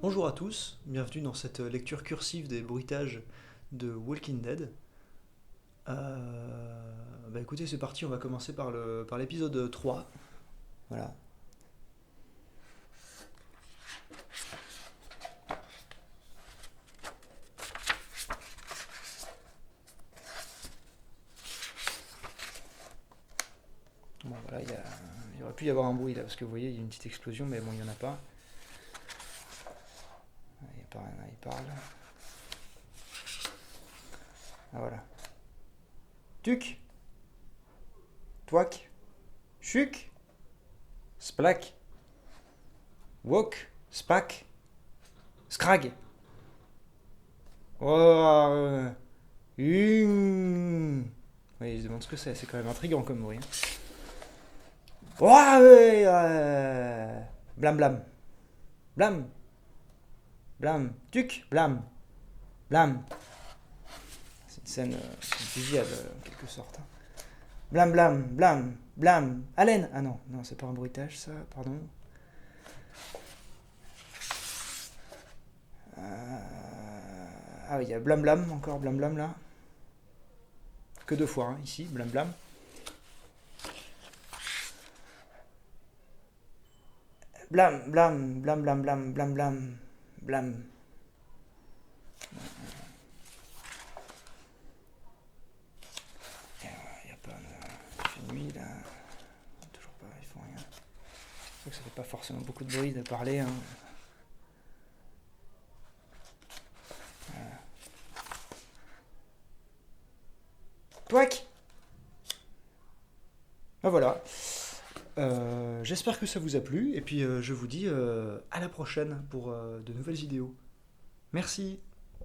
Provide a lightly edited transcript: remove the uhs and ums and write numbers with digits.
Bonjour à tous, bienvenue dans cette lecture cursive des bruitages de Walking Dead. Écoutez, c'est parti, on va commencer par l'épisode 3. Voilà. Bon, voilà, il aurait pu y avoir un bruit là, parce que vous voyez, il y a une petite explosion, mais bon, il n'y en a pas. Il parle. Ah voilà. Tuc, Twac, Chuc, Splac, Wok, Spac, Scrag. Oh, oui, je demande ce que c'est quand même intriguant comme bruit. Oh, blam blam, blam, blam, tuc, blam, blam. C'est une scène, c'est une fusillade en quelque sorte. Blam blam, blam, blam, haleine. Ah non, non, c'est pas un bruitage ça, pardon. Ah oui, il y a blam blam, encore blam blam là. Que deux fois, hein, ici, blam blam. Blam blam, blam blam blam, blam blam, blam. Il n'y a pas de... Il fait nuit là. Toujours pas, ils font rien. C'est vrai que ça fait pas forcément beaucoup de bruit de parler. Hein. Touac. Ah voilà. J'espère que ça vous a plu et puis je vous dis à la prochaine pour de nouvelles vidéos. Merci.